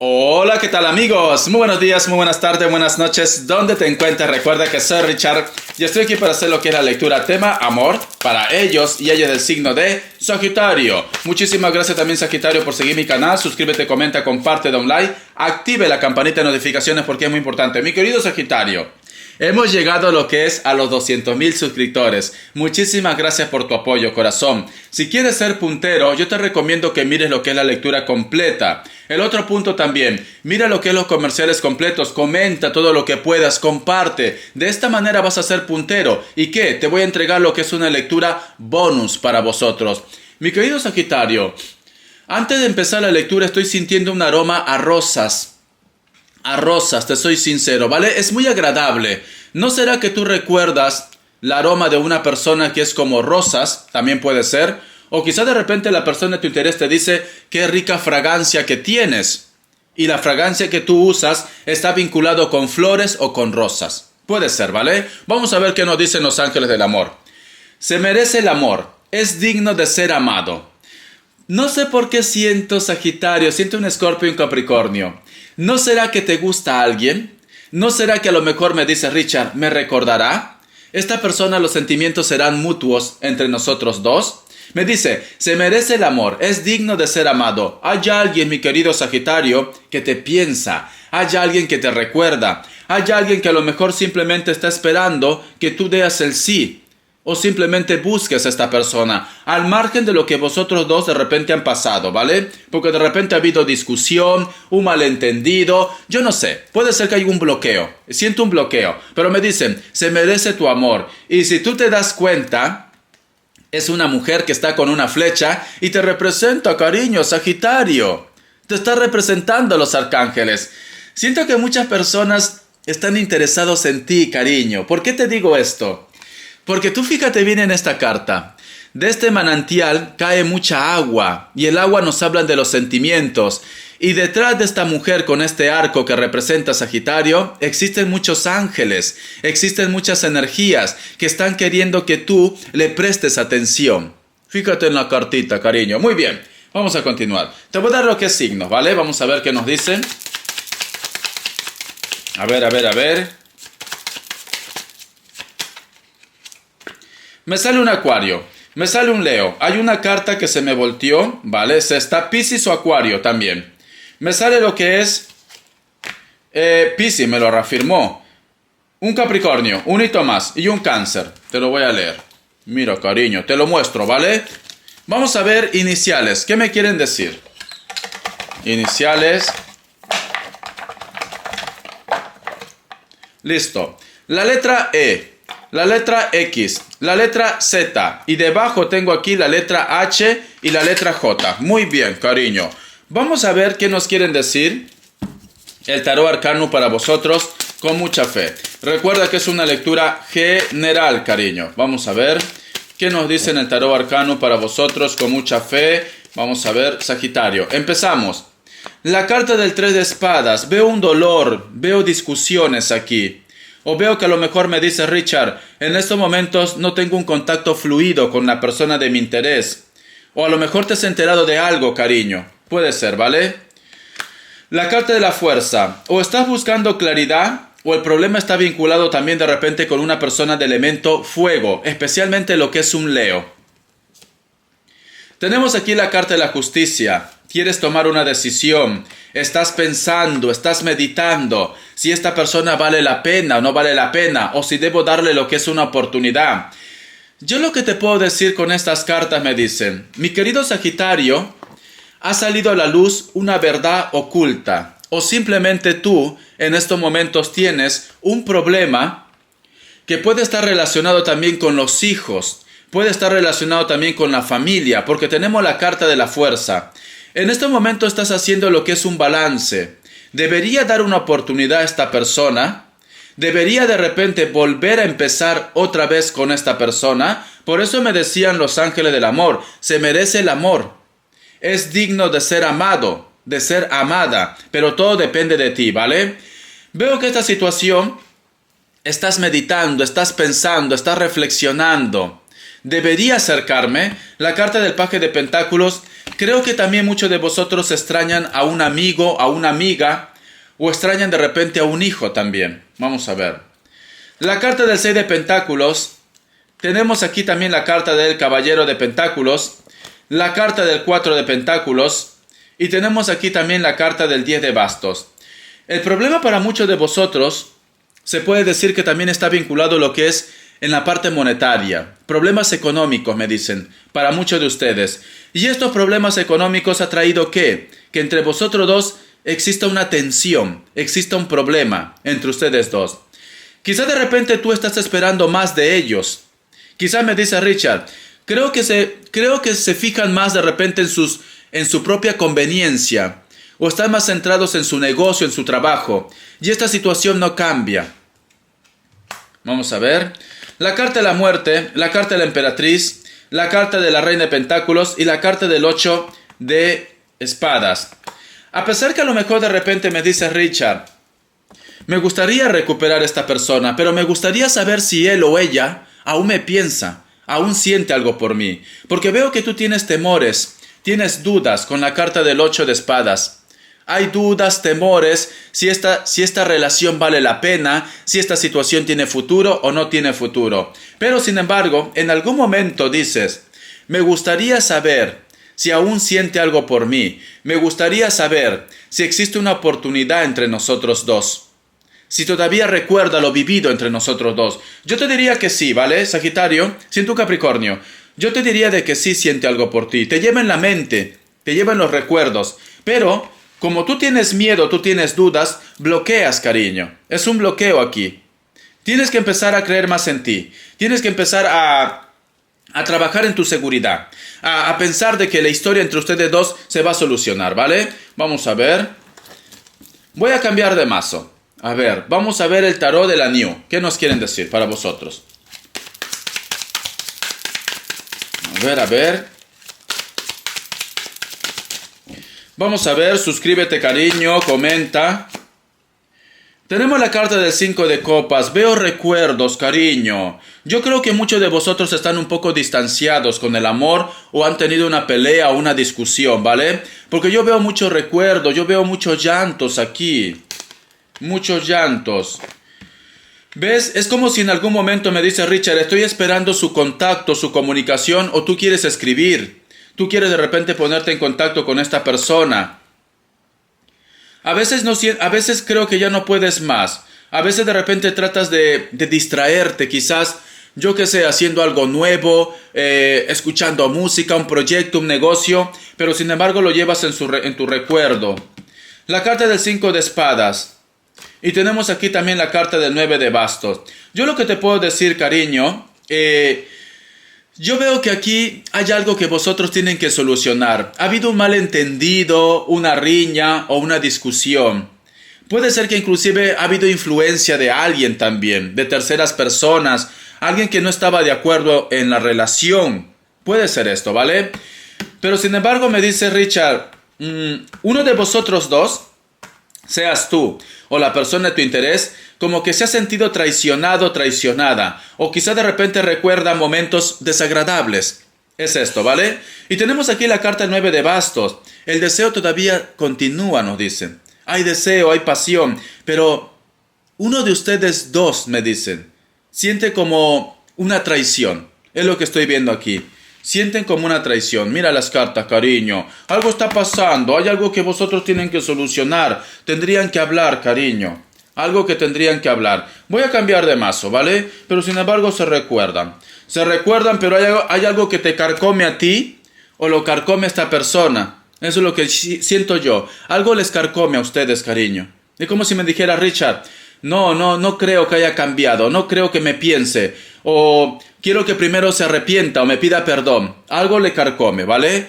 Hola, ¿qué tal amigos? Muy buenos días, muy buenas tardes, buenas noches. ¿Dónde te encuentras? Recuerda que soy Richard y estoy aquí para hacer lo que es la lectura tema amor para ellos y ellas del signo de Sagitario. Muchísimas gracias también Sagitario por seguir mi canal. Suscríbete, comenta, comparte, da un like, active la campanita de notificaciones porque es muy importante. Mi querido Sagitario, hemos llegado a lo que es a los 200,000 suscriptores. Muchísimas gracias por tu apoyo, corazón. Si quieres ser puntero, yo te recomiendo que mires lo que es la lectura completa. El otro punto también, mira lo que es los comerciales completos, comenta todo lo que puedas, comparte. De esta manera vas a ser puntero. ¿Y qué? Te voy a entregar lo que es una lectura bonus para vosotros. Mi querido Sagitario, antes de empezar la lectura estoy sintiendo un aroma a rosas. A rosas, te soy sincero, ¿vale? Es muy agradable. ¿No será que tú recuerdas el aroma de una persona que es como rosas? También puede ser. O quizá de repente la persona de tu interés te dice qué rica fragancia que tienes. Y la fragancia que tú usas está vinculado con flores o con rosas. Puede ser, ¿vale? Vamos a ver qué nos dicen los ángeles del amor. Se merece el amor. Es digno de ser amado. No sé por qué siento Sagitario, siento un Escorpio y un Capricornio. ¿No será que te gusta alguien? ¿No será que a lo mejor me dice Richard, me recordará? Esta persona, los sentimientos serán mutuos entre nosotros dos. Me dice, se merece el amor, es digno de ser amado. Hay alguien, mi querido Sagitario, que te piensa. Hay alguien que te recuerda. Hay alguien que a lo mejor simplemente está esperando que tú des el sí. O simplemente busques a esta persona, al margen de lo que vosotros dos de repente han pasado, ¿vale? Porque de repente ha habido discusión, un malentendido, yo no sé, puede ser que haya un bloqueo, siento un bloqueo, pero me dicen, se merece tu amor. Y si tú te das cuenta, es una mujer que está con una flecha y te representa, cariño, Sagitario. Te está representando los arcángeles. Siento que muchas personas están interesados en ti, cariño. ¿Por qué te digo esto? Porque tú fíjate bien en esta carta. De este manantial cae mucha agua y el agua nos habla de los sentimientos. Y detrás de esta mujer con este arco que representa Sagitario, existen muchos ángeles, existen muchas energías que están queriendo que tú le prestes atención. Fíjate en la cartita, cariño. Muy bien, vamos a continuar. Te voy a dar lo que es signos, ¿vale? Vamos a ver qué nos dicen. A ver. Me sale un Acuario, me sale un Leo. Hay una carta que se me volteó, ¿vale? Está Piscis o Acuario también. Me sale lo que es Piscis, me lo reafirmó. Un Capricornio, un hito más y un Cáncer. Te lo voy a leer. Mira, cariño, te lo muestro, ¿vale? Vamos a ver iniciales. ¿Qué me quieren decir? Iniciales. Listo. La letra E. La letra X, la letra Z y debajo tengo aquí la letra H y la letra J. Muy bien, cariño. Vamos a ver qué nos quieren decir el tarot arcano para vosotros con mucha fe. Recuerda que es una lectura general, cariño. Vamos a ver qué nos dicen el tarot arcano para vosotros con mucha fe. Vamos a ver, Sagitario. Empezamos. La carta del 3 de espadas. Veo un dolor, veo discusiones aquí. O veo que a lo mejor me dice Richard, en estos momentos no tengo un contacto fluido con la persona de mi interés. O a lo mejor te has enterado de algo, cariño. Puede ser, ¿vale? La carta de la fuerza. O estás buscando claridad, o el problema está vinculado también de repente con una persona de elemento fuego, especialmente lo que es un Leo. Tenemos aquí la carta de la justicia. Quieres tomar una decisión, estás pensando, estás meditando si esta persona vale la pena o no vale la pena, o si debo darle lo que es una oportunidad. Yo lo que te puedo decir con estas cartas me dicen, mi querido Sagitario, ha salido a la luz una verdad oculta, o simplemente tú en estos momentos tienes un problema que puede estar relacionado también con los hijos, puede estar relacionado también con la familia, porque tenemos la carta de la fuerza. En este momento estás haciendo lo que es un balance. ¿Debería dar una oportunidad a esta persona? ¿Debería de repente volver a empezar otra vez con esta persona? Por eso me decían los ángeles del amor, se merece el amor. Es digno de ser amado, de ser amada, pero todo depende de ti, ¿vale? Veo que esta situación, estás meditando, estás pensando, estás reflexionando. debería acercarme. La carta del paje de pentáculos, creo que también muchos de vosotros extrañan a un amigo, a una amiga, o extrañan de repente a un hijo también. Vamos a ver. La carta del 6 de pentáculos, tenemos aquí también la carta del caballero de pentáculos, la carta del 4 de pentáculos, y tenemos aquí también la carta del 10 de bastos. El problema para muchos de vosotros se puede decir que también está vinculado a lo que es en la parte monetaria. Problemas económicos, me dicen, para muchos de ustedes. Y estos problemas económicos ha traído ¿qué? Que entre vosotros dos exista una tensión, exista un problema entre ustedes dos. Quizás de repente tú estás esperando más de ellos. Quizás me dice Richard, creo que se fijan más de repente en su propia conveniencia, o están más centrados en su negocio, en su trabajo, y esta situación no cambia. Vamos a ver. La carta de la muerte, la carta de la emperatriz, la carta de la reina de pentáculos y la carta del 8 de espadas. A pesar que a lo mejor de repente me dice Richard, me gustaría recuperar a esta persona, pero me gustaría saber si él o ella aún me piensa, aún siente algo por mí, porque veo que tú tienes temores, tienes dudas con la carta del 8 de espadas. Hay dudas, temores, si esta relación vale la pena, si esta situación tiene futuro o no tiene futuro. Pero sin embargo, en algún momento dices, me gustaría saber si aún siente algo por mí. Me gustaría saber si existe una oportunidad entre nosotros dos. Si todavía recuerda lo vivido entre nosotros dos. Yo te diría que sí, ¿vale, Sagitario? Si tu Capricornio. Yo te diría de que sí siente algo por ti. Te lleva en la mente, te lleva en los recuerdos. Pero como tú tienes miedo, tú tienes dudas, bloqueas, cariño. Es un bloqueo aquí. Tienes que empezar a creer más en ti. Tienes que empezar a trabajar en tu seguridad. A pensar de que la historia entre ustedes dos se va a solucionar, ¿vale? Vamos a ver. Voy a cambiar de mazo. A ver, vamos a ver el tarot de la New. ¿Qué nos quieren decir para vosotros? A ver. Vamos a ver, suscríbete, cariño, comenta. Tenemos la carta del 5 de copas. Veo recuerdos, cariño. Yo creo que muchos de vosotros están un poco distanciados con el amor o han tenido una pelea o una discusión, ¿vale? Porque yo veo muchos recuerdos, yo veo muchos llantos aquí. Muchos llantos. ¿Ves? Es como si en algún momento me dice Richard, estoy esperando su contacto, su comunicación, o tú quieres escribir. Tú quieres de repente ponerte en contacto con esta persona. A veces creo que ya no puedes más. A veces de repente tratas de distraerte, quizás, yo qué sé, haciendo algo nuevo, escuchando música, un proyecto, un negocio, pero sin embargo lo llevas en tu recuerdo. La carta del 5 de espadas. Y tenemos aquí también la carta del 9 de bastos. Yo lo que te puedo decir, cariño, yo veo que aquí hay algo que vosotros tienen que solucionar. Ha habido un malentendido, una riña o una discusión. Puede ser que inclusive ha habido influencia de alguien también, de terceras personas, alguien que no estaba de acuerdo en la relación. Puede ser esto, ¿vale? Pero sin embargo me dice Richard, uno de vosotros dos, seas tú o la persona de tu interés, como que se ha sentido traicionado, traicionada, o quizá de repente recuerda momentos desagradables. Es esto, ¿vale? Y tenemos aquí la carta 9 de bastos. El deseo todavía continúa, nos dicen. Hay deseo, hay pasión, pero uno de ustedes dos, me dicen, siente como una traición. Es lo que estoy viendo aquí. Sienten como una traición. Mira las cartas, cariño. Algo está pasando. Hay algo que vosotros tienen que solucionar. Tendrían que hablar, cariño. Algo que tendrían que hablar. Voy a cambiar de mazo, ¿vale? Pero sin embargo se recuerdan. Se recuerdan, pero hay algo que te carcome a ti o lo carcome a esta persona. Eso es lo que siento yo. Algo les carcome a ustedes, cariño. Es como si me dijera Richard, no creo que haya cambiado. No creo que me piense. O quiero que primero se arrepienta o me pida perdón. Algo le carcome, ¿vale?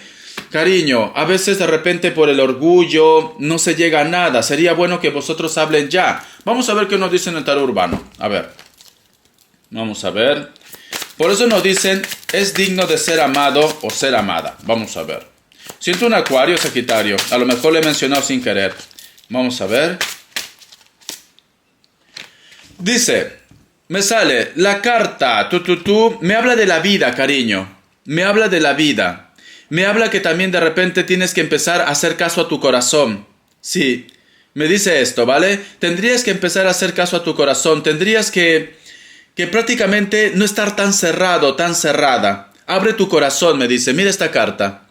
Cariño, a veces de repente por el orgullo no se llega a nada. Sería bueno que vosotros hablen ya. Vamos a ver qué nos dicen en el tarot urbano. A ver. Vamos a ver. Por eso nos dicen, es digno de ser amado o ser amada. Vamos a ver. Siento un acuario, Sagitario. A lo mejor le he mencionado sin querer. Vamos a ver. Dice, me sale la carta, me habla de la vida, cariño. Me habla de la vida. Me habla que también de repente tienes que empezar a hacer caso a tu corazón. Sí, me dice esto, ¿vale? Tendrías que empezar a hacer caso a tu corazón. Tendrías que prácticamente no estar tan cerrado, tan cerrada. Abre tu corazón, me dice. Mira esta carta.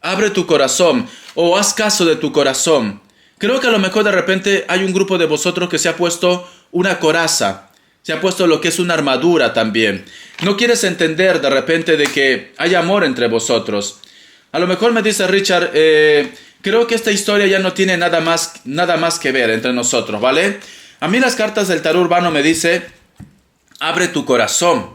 Abre tu corazón o haz caso de tu corazón. Creo que a lo mejor de repente hay un grupo de vosotros que se ha puesto una coraza. Se ha puesto lo que es una armadura también. No quieres entender de repente de que hay amor entre vosotros. A lo mejor me dice Richard, creo que esta historia ya no tiene nada más que ver entre nosotros, ¿vale? A mí las cartas del tarot urbano me dice, abre tu corazón,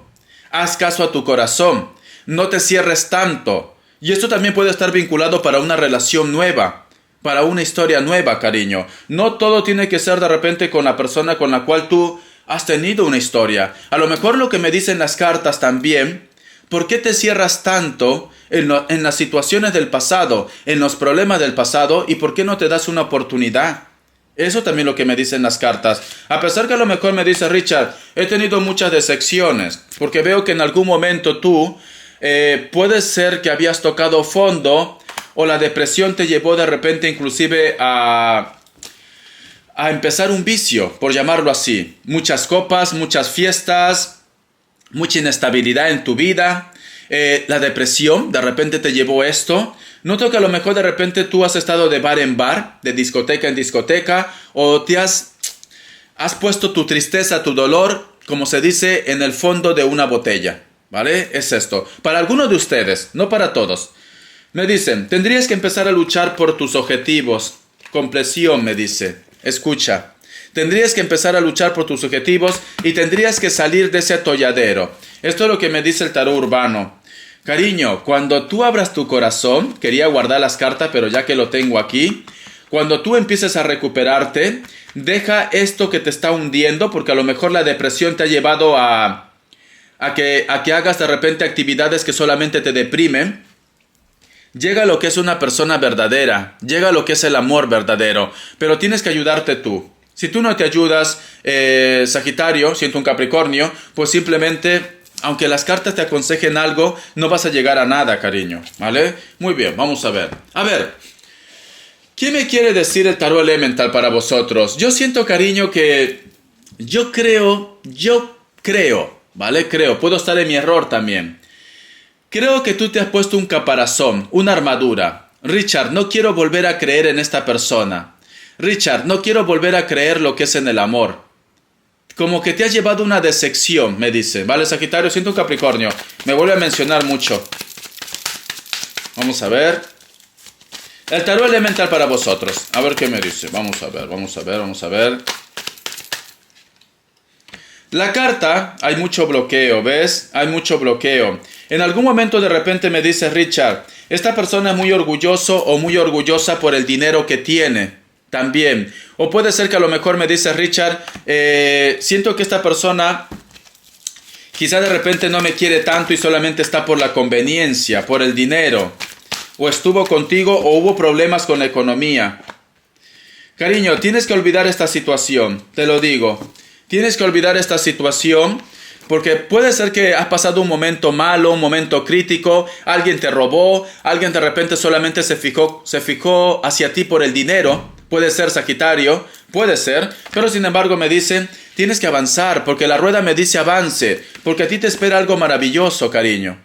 haz caso a tu corazón, no te cierres tanto. Y esto también puede estar vinculado para una relación nueva, para una historia nueva, cariño. No todo tiene que ser de repente con la persona con la cual tú has tenido una historia. A lo mejor lo que me dicen las cartas también, ¿por qué te cierras tanto en las situaciones del pasado, en los problemas del pasado, y por qué no te das una oportunidad? Eso también lo que me dicen las cartas. A pesar que a lo mejor me dice Richard, he tenido muchas decepciones, porque veo que en algún momento tú puede ser que habías tocado fondo, o la depresión te llevó de repente inclusive a empezar un vicio, por llamarlo así. Muchas copas, muchas fiestas, mucha inestabilidad en tu vida. La depresión de repente te llevó esto. Noto que a lo mejor de repente tú has estado de bar en bar, de discoteca en discoteca, o te has puesto tu tristeza, tu dolor, como se dice, en el fondo de una botella, ¿vale? Es esto. Para algunos de ustedes, no para todos. Me dicen, tendrías que empezar a luchar por tus objetivos. Comprensión, me dice. Escucha, tendrías que empezar a luchar por tus objetivos y tendrías que salir de ese atolladero. Esto es lo que me dice el tarot urbano. Cariño, cuando tú abras tu corazón, quería guardar las cartas, pero ya que lo tengo aquí, cuando tú empieces a recuperarte, deja esto que te está hundiendo, porque a lo mejor la depresión te ha llevado a que hagas de repente actividades que solamente te deprimen. Llega lo que es una persona verdadera, llega lo que es el amor verdadero, pero tienes que ayudarte tú. Si tú no te ayudas, Sagitario, siento un Capricornio, pues simplemente, aunque las cartas te aconsejen algo, no vas a llegar a nada, cariño, ¿vale? Muy bien, vamos a ver. A ver, ¿qué me quiere decir el tarot elemental para vosotros? Yo siento, cariño, que yo creo, ¿vale? Creo, puedo estar en mi error también. Creo que tú te has puesto un caparazón, una armadura. Richard, no quiero volver a creer en esta persona. Richard, no quiero volver a creer lo que es en el amor. Como que te has llevado una decepción, me dice. Vale, Sagitario, siento un Capricornio. Me vuelve a mencionar mucho. Vamos a ver. El tarot elemental para vosotros. A ver qué me dice. Vamos a ver. La carta, hay mucho bloqueo, ¿ves? Hay mucho bloqueo. En algún momento de repente me dice Richard, esta persona es muy orgulloso o muy orgullosa por el dinero que tiene. También. O puede ser que a lo mejor me dice Richard, siento que esta persona quizá de repente no me quiere tanto y solamente está por la conveniencia, por el dinero. O estuvo contigo o hubo problemas con la economía. Cariño, tienes que olvidar esta situación, te lo digo. Tienes que olvidar esta situación porque puede ser que has pasado un momento malo, un momento crítico, alguien te robó, alguien de repente solamente se fijó hacia ti por el dinero. Puede ser, Sagitario, puede ser, pero sin embargo me dicen, tienes que avanzar porque la rueda me dice avance, porque a ti te espera algo maravilloso, cariño.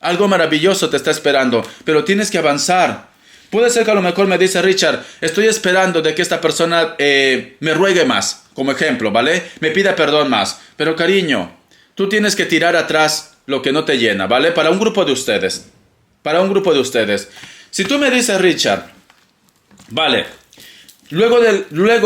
Algo maravilloso te está esperando, pero tienes que avanzar. Puede ser que a lo mejor me dice Richard, estoy esperando de que esta persona me ruegue más, como ejemplo, ¿vale? Me pida perdón más. Pero cariño, tú tienes que tirar atrás lo que no te llena, ¿vale? Para un grupo de ustedes. Si tú me dices, Richard, vale, luego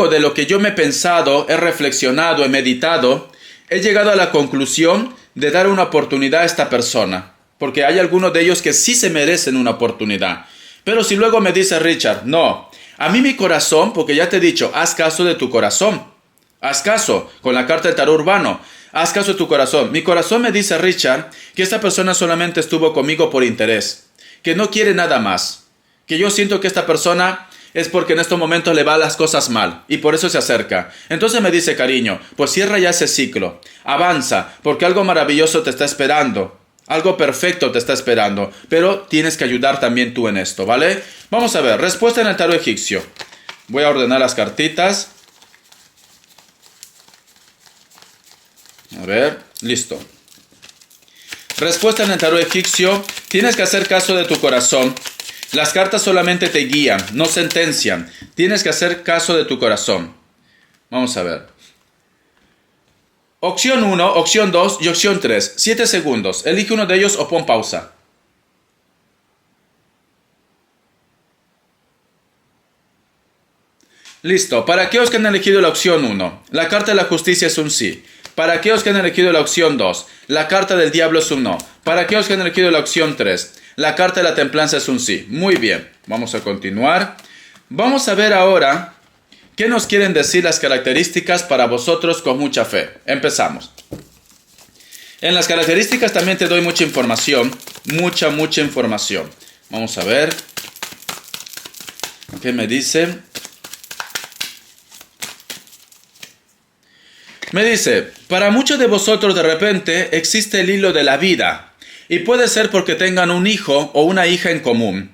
de lo que yo me he pensado, he reflexionado, he meditado, he llegado a la conclusión de dar una oportunidad a esta persona. Porque hay algunos de ellos que sí se merecen una oportunidad. Pero si luego me dice Richard, no, a mí mi corazón, porque ya te he dicho, haz caso de tu corazón. Haz caso, con la carta del tarot urbano, haz caso de tu corazón. Mi corazón me dice, Richard, que esta persona solamente estuvo conmigo por interés, que no quiere nada más. Que yo siento que esta persona es porque en estos momentos le va las cosas mal y por eso se acerca. Entonces me dice, cariño, pues cierra ya ese ciclo, avanza, porque algo maravilloso te está esperando, algo perfecto te está esperando, pero tienes que ayudar también tú en esto, ¿vale? Vamos a ver, respuesta en el tarot egipcio. Voy a ordenar las cartitas. A ver, listo. Respuesta en el tarot egipcio. Tienes que hacer caso de tu corazón. Las cartas solamente te guían, no sentencian. Tienes que hacer caso de tu corazón. Vamos a ver. Opción 1, opción 2 y opción 3. 7 segundos. Elige uno de ellos o pon pausa. Listo. Para aquellos que han elegido la opción 1, la carta de la justicia es un sí. Para aquellos que han elegido la opción 2, la carta del diablo es un no. Para aquellos que han elegido la opción 3, la carta de la templanza es un sí. Muy bien, vamos a continuar. Vamos a ver ahora qué nos quieren decir las características para vosotros con mucha fe. Empezamos. En las características también te doy mucha información. Mucha información. Vamos a ver. ¿Qué me dice? Me dice, para muchos de vosotros de repente existe el hilo de la vida y puede ser porque tengan un hijo o una hija en común.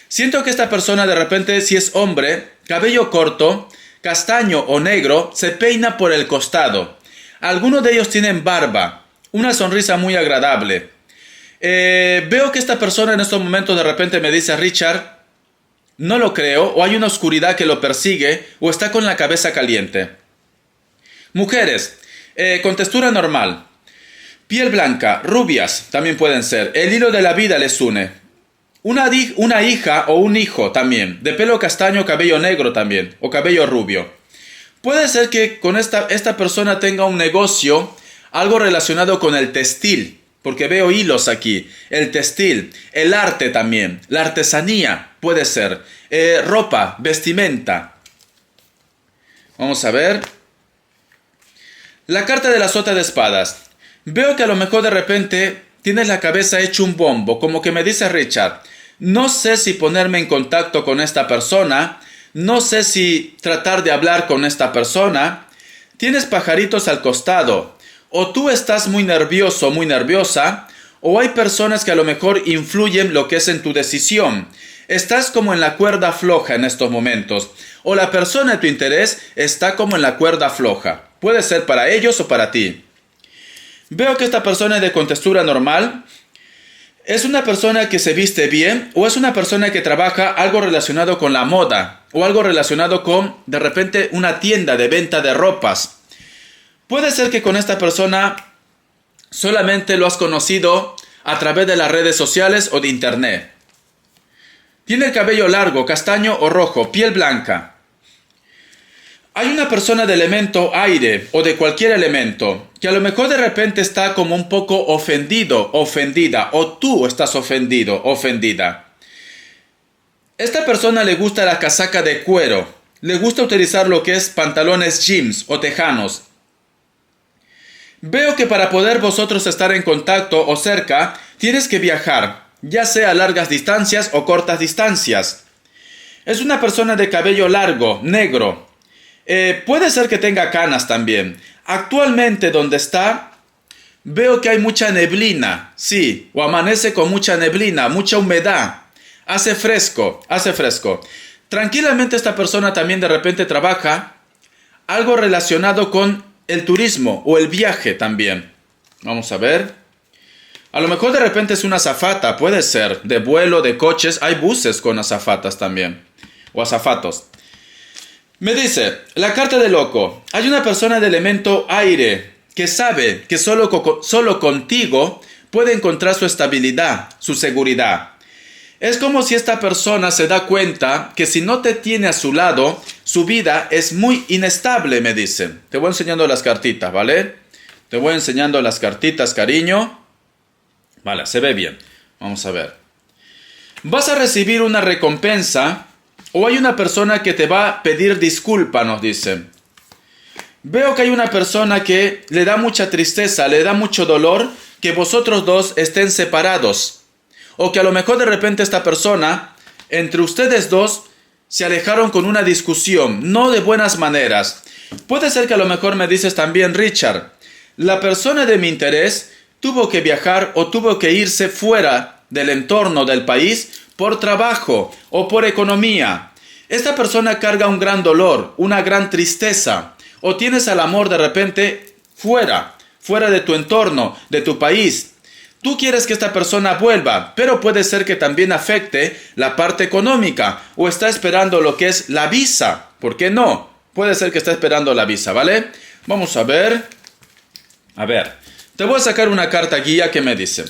Siento que esta persona de repente, si es hombre, cabello corto, castaño o negro, se peina por el costado. Algunos de ellos tienen barba, una sonrisa muy agradable. Veo que esta persona en estos momentos de repente me dice, Richard, no lo creo, o hay una oscuridad que lo persigue, o está con la cabeza caliente. Mujeres, con textura normal, piel blanca, rubias también pueden ser. El hilo de la vida les une. Una hija o un hijo también, de pelo castaño, cabello negro también, o cabello rubio. Puede ser que con esta persona tenga un negocio, algo relacionado con el textil, porque veo hilos aquí. El textil, el arte también, la artesanía puede ser, ropa, vestimenta. Vamos a ver. La carta de la sota de espadas. Veo que a lo mejor de repente tienes la cabeza hecho un bombo, como que me dice Richard, no sé si ponerme en contacto con esta persona, no sé si tratar de hablar con esta persona. Tienes pajaritos al costado, o tú estás muy nervioso, muy nerviosa, o hay personas que a lo mejor influyen lo que es en tu decisión. Estás como en la cuerda floja en estos momentos, o la persona de tu interés está como en la cuerda floja. Puede ser para ellos o para ti. Veo que esta persona es de contextura normal. ¿Es una persona que se viste bien o es una persona que trabaja algo relacionado con la moda o algo relacionado con, de repente, una tienda de venta de ropas? Puede ser que con esta persona solamente lo has conocido a través de las redes sociales o de internet. Tiene el cabello largo, castaño o rojo, piel blanca. Hay una persona de elemento aire o de cualquier elemento que a lo mejor de repente está como un poco ofendido, ofendida, o tú estás ofendido, ofendida. Esta persona le gusta la casaca de cuero, le gusta utilizar lo que es pantalones jeans o tejanos. Veo que para poder vosotros estar en contacto o cerca, tienes que viajar, ya sea a largas distancias o cortas distancias. Es una persona de cabello largo, negro. Puede ser que tenga canas también. Actualmente donde está, veo que hay mucha neblina, sí, o amanece con mucha neblina, mucha humedad. Hace fresco, hace fresco. Tranquilamente esta persona también de repente trabaja algo relacionado con el turismo o el viaje también. Vamos a ver. A lo mejor de repente es una azafata, puede ser, de vuelo, de coches. Hay buses con azafatas también, o azafatos. Me dice, la carta de loco. Hay una persona de elemento aire que sabe que solo contigo puede encontrar su estabilidad, su seguridad. Es como si esta persona se da cuenta que si no te tiene a su lado, su vida es muy inestable, me dice. Te voy enseñando las cartitas, ¿vale? Te voy enseñando las cartitas, cariño. Vale, se ve bien. Vamos a ver. Vas a recibir una recompensa o hay una persona que te va a pedir disculpa, nos dice. Veo que hay una persona que le da mucha tristeza, le da mucho dolor que vosotros dos estén separados. O que a lo mejor de repente esta persona, entre ustedes dos, se alejaron con una discusión, no de buenas maneras. Puede ser que a lo mejor me dices también, Richard, la persona de mi interés tuvo que viajar o tuvo que irse fuera del entorno del país por trabajo o por economía. Esta persona carga un gran dolor, una gran tristeza, o tienes al amor de repente fuera de tu entorno, de tu país. Tú quieres que esta persona vuelva, pero puede ser que también afecte la parte económica o está esperando lo que es la visa. ¿Por qué no? Puede ser que está esperando la visa, ¿vale? Vamos a ver. A ver, te voy a sacar una carta guía que me dice: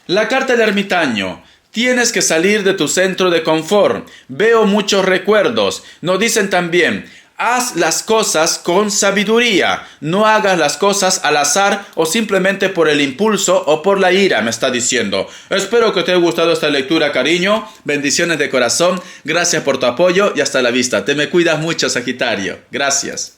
la carta del ermitaño. Tienes que salir de tu centro de confort. Veo muchos recuerdos. Nos dicen también: haz las cosas con sabiduría. No hagas las cosas al azar o simplemente por el impulso o por la ira, me está diciendo. Espero que te haya gustado esta lectura, cariño. Bendiciones de corazón. Gracias por tu apoyo y hasta la vista. Te me cuidas mucho, Sagitario. Gracias.